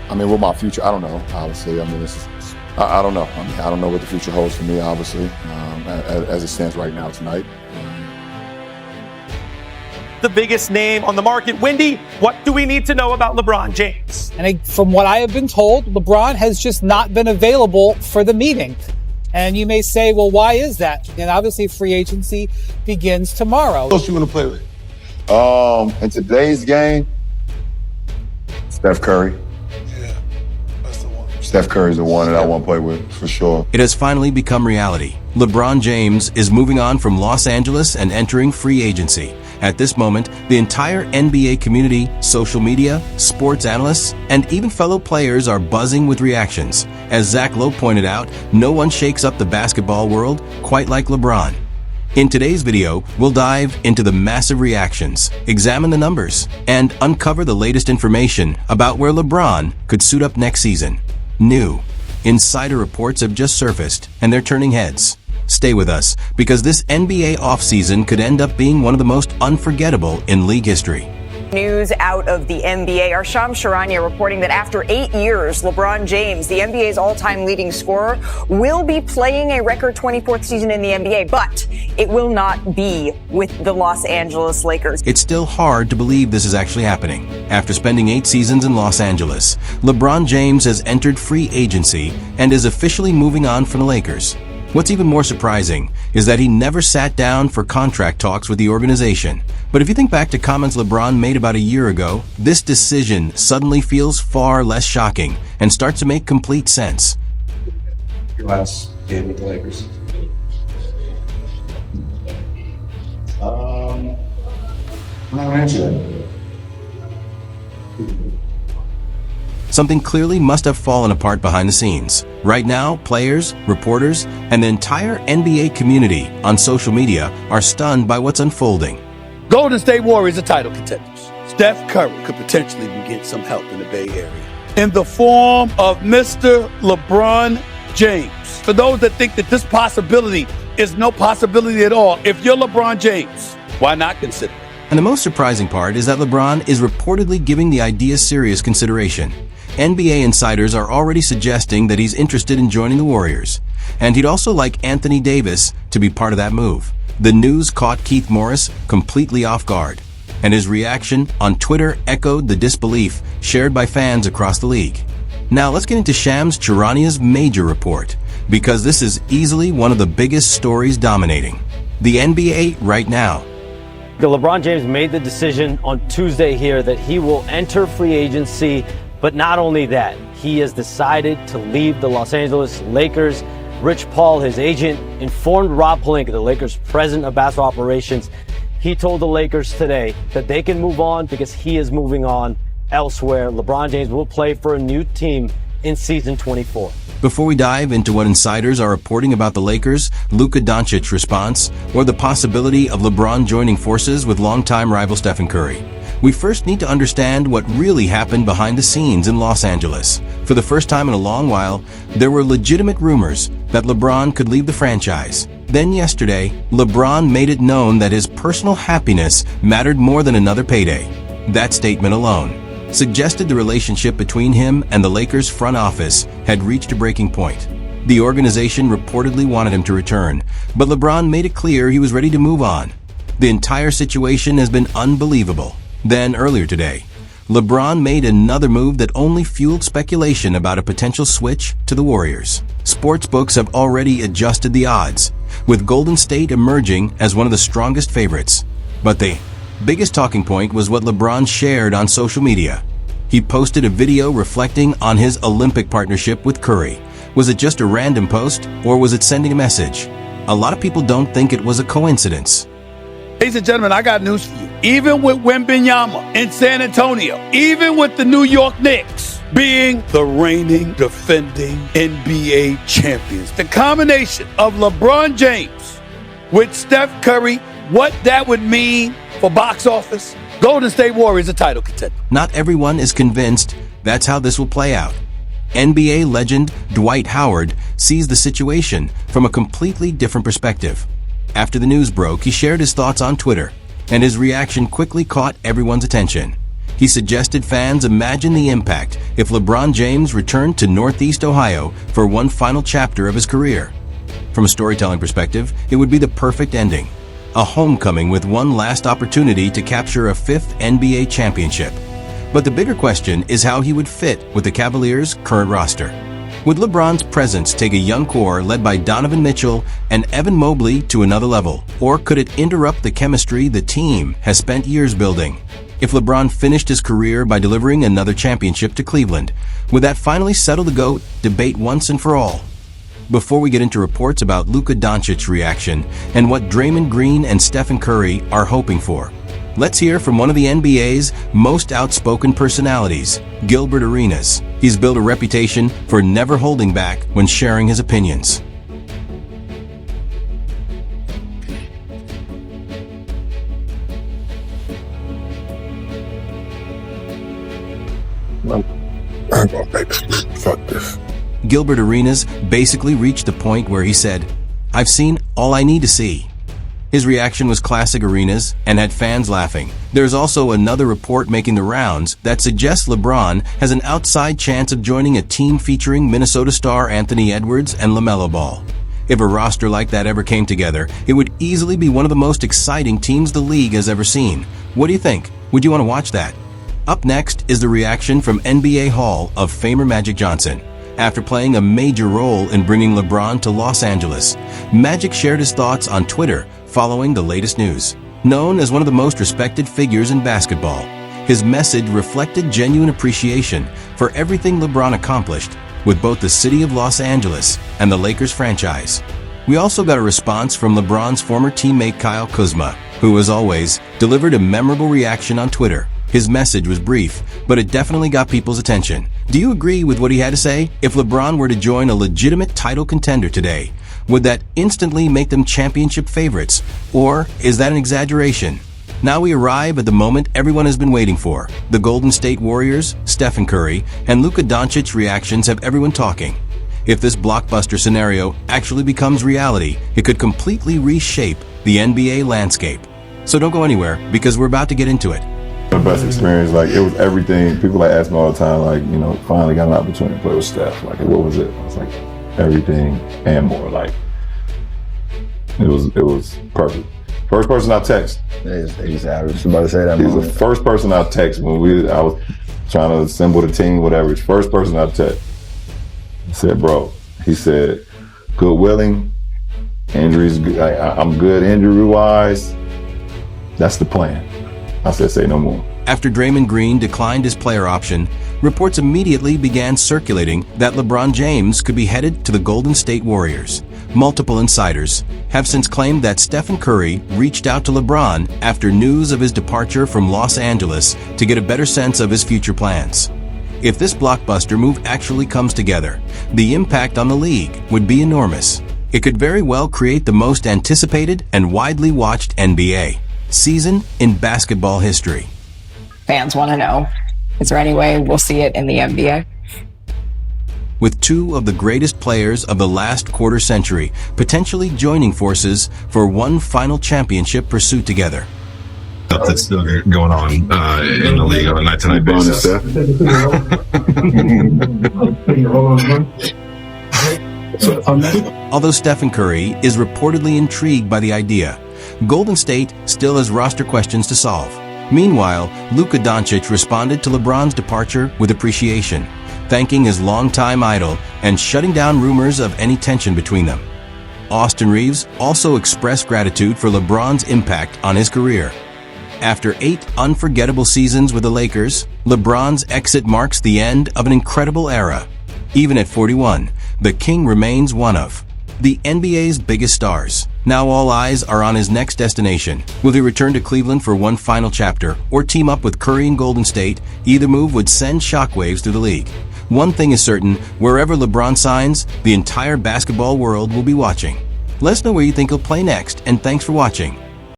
I mean, with my future, I don't know, obviously. I mean, I don't know. I mean, I don't know what the future holds for me, obviously, as it stands right now tonight. The biggest name on the market. Wendy, what do we need to know about LeBron James? And from what I have been told, LeBron has just not been available for the meeting. And you may say, well, why is that? And obviously free agency begins tomorrow. Who else you want to play with? In today's game, Steph Curry. Yeah, that's the one. Steph Curry's the one that I want to play with, for sure. It has finally become reality. LeBron James is moving on from Los Angeles and entering free agency. At this moment, the entire NBA community, social media, sports analysts, and even fellow players are buzzing with reactions. As Zach Lowe pointed out, no one shakes up the basketball world quite like LeBron. In today's video, we'll dive into the massive reactions, examine the numbers, and uncover the latest information about where LeBron could suit up next season. New insider reports have just surfaced, and they're turning heads. Stay with us, because this NBA offseason could end up being one of the most unforgettable in league history. News out of the NBA. Our Shams Charania reporting that after 8 years, LeBron James, the NBA's all-time leading scorer, will be playing a record 24th season in the NBA, but it will not be with the Los Angeles Lakers. It's still hard to believe this is actually happening. After spending 8 seasons in Los Angeles, LeBron James has entered free agency and is officially moving on from the Lakers. What's even more surprising is that he never sat down for contract talks with the organization. But if you think back to comments LeBron made about a year ago, this decision suddenly feels far less shocking and starts to make complete sense. Your last game with the Lakers? I'm not gonna answer that. Something clearly must have fallen apart behind the scenes. Right now, players, reporters, and the entire NBA community on social media are stunned by what's unfolding. Golden State Warriors are title contenders. Steph Curry could potentially be getting some help in the Bay Area in the form of Mr. LeBron James. For those that think that this possibility is no possibility at all, if you're LeBron James, why not consider it? And the most surprising part is that LeBron is reportedly giving the idea serious consideration. NBA insiders are already suggesting that he's interested in joining the Warriors, and he'd also like Anthony Davis to be part of that move. The news caught Keith Morris completely off guard, and his reaction on Twitter echoed the disbelief shared by fans across the league. Now let's get into Shams Charania's major report, because this is easily one of the biggest stories dominating the NBA right now. LeBron James made the decision on Tuesday here that he will enter free agency. But not only that, he has decided to leave the Los Angeles Lakers. Rich Paul, his agent, informed Rob Pelinka, the Lakers' president of basketball operations. He told the Lakers today that they can move on because he is moving on elsewhere. LeBron James will play for a new team in season 24. Before we dive into what insiders are reporting about the Lakers, Luka Dončić response, or the possibility of LeBron joining forces with longtime rival Stephen Curry, we first need to understand what really happened behind the scenes in Los Angeles. For the first time in a long while, there were legitimate rumors that LeBron could leave the franchise. Then yesterday, LeBron made it known that his personal happiness mattered more than another payday. That statement alone suggested the relationship between him and the Lakers front office had reached a breaking point. The organization reportedly wanted him to return, but LeBron made it clear he was ready to move on. The entire situation has been unbelievable. Then, earlier today, LeBron made another move that only fueled speculation about a potential switch to the Warriors. Sportsbooks have already adjusted the odds, with Golden State emerging as one of the strongest favorites. But the biggest talking point was what LeBron shared on social media. He posted a video reflecting on his Olympic partnership with Curry. Was it just a random post, or was it sending a message? A lot of people don't think it was a coincidence. Ladies and gentlemen, I got news for you. Even with Wembanyama in San Antonio, even with the New York Knicks being the reigning, defending NBA champions, the combination of LeBron James with Steph Curry, what that would mean for box office, Golden State Warriors are title contender. Not everyone is convinced that's how this will play out. NBA legend Dwight Howard sees the situation from a completely different perspective. After the news broke, he shared his thoughts on Twitter, and his reaction quickly caught everyone's attention. He suggested fans imagine the impact if LeBron James returned to Northeast Ohio for one final chapter of his career. From a storytelling perspective, it would be the perfect ending. A homecoming with one last opportunity to capture a fifth NBA championship. But the bigger question is how he would fit with the Cavaliers' current roster. Would LeBron's presence take a young core led by Donovan Mitchell and Evan Mobley to another level? Or could it interrupt the chemistry the team has spent years building? If LeBron finished his career by delivering another championship to Cleveland, would that finally settle the GOAT debate once and for all? Before we get into reports about Luka Dončić's reaction and what Draymond Green and Stephen Curry are hoping for, let's hear from one of the NBA's most outspoken personalities, Gilbert Arenas. He's built a reputation for never holding back when sharing his opinions. I'm going back to sleep. Fuck this. Gilbert Arenas basically reached the point where he said, "I've seen all I need to see." His reaction was classic Arenas and had fans laughing. There's also another report making the rounds that suggests LeBron has an outside chance of joining a team featuring Minnesota star Anthony Edwards and LaMelo Ball. If a roster like that ever came together, it would easily be one of the most exciting teams the league has ever seen. What do you think? Would you want to watch that? Up next is the reaction from NBA Hall of Famer Magic Johnson. After playing a major role in bringing LeBron to Los Angeles, Magic shared his thoughts on Twitter following the latest news. Known as one of the most respected figures in basketball, his message reflected genuine appreciation for everything LeBron accomplished with both the city of Los Angeles and the Lakers franchise. We also got a response from LeBron's former teammate Kyle Kuzma, who, as always, delivered a memorable reaction on Twitter. His message was brief, but it definitely got people's attention. Do you agree with what he had to say? If LeBron were to join a legitimate title contender today, would that instantly make them championship favorites? Or is that an exaggeration? Now we arrive at the moment everyone has been waiting for. The Golden State Warriors, Stephen Curry, and Luka Dončić reactions have everyone talking. If this blockbuster scenario actually becomes reality, it could completely reshape the NBA landscape. So don't go anywhere, because we're about to get into it. The best experience, like, it was everything. People ask me all the time, like, you know, finally got an opportunity to play with Steph. Like, what was it? I was like, everything and more. Like, it was perfect. First person I text. He's average. Somebody say that. He was the first person I text when I was trying to assemble the team, whatever. It's first person I text. I said, bro. He said, good willing. Injuries, I'm good injury-wise. That's the plan. I said, say no more. After Draymond Green declined his player option, reports immediately began circulating that LeBron James could be headed to the Golden State Warriors. Multiple insiders have since claimed that Stephen Curry reached out to LeBron after news of his departure from Los Angeles to get a better sense of his future plans. If this blockbuster move actually comes together, the impact on the league would be enormous. It could very well create the most anticipated and widely watched NBA season in basketball history. Fans want to know, is there any way we'll see it in the NBA? With two of the greatest players of the last quarter century potentially joining forces for one final championship pursuit together. That's still going on in the league on a night-to-night basis. Although Stephen Curry is reportedly intrigued by the idea, Golden State still has roster questions to solve. Meanwhile, Luka Dončić responded to LeBron's departure with appreciation, thanking his longtime idol and shutting down rumors of any tension between them. Austin Reaves also expressed gratitude for LeBron's impact on his career. After 8 unforgettable seasons with the Lakers, LeBron's exit marks the end of an incredible era. Even at 41, the King remains one of the NBA's biggest stars. Now all eyes are on his next destination. Will he return to Cleveland for one final chapter or team up with Curry and Golden State? Either move would send shockwaves through the league. One thing is certain, wherever LeBron signs, the entire basketball world will be watching. Let us know where you think he'll play next, and thanks for watching.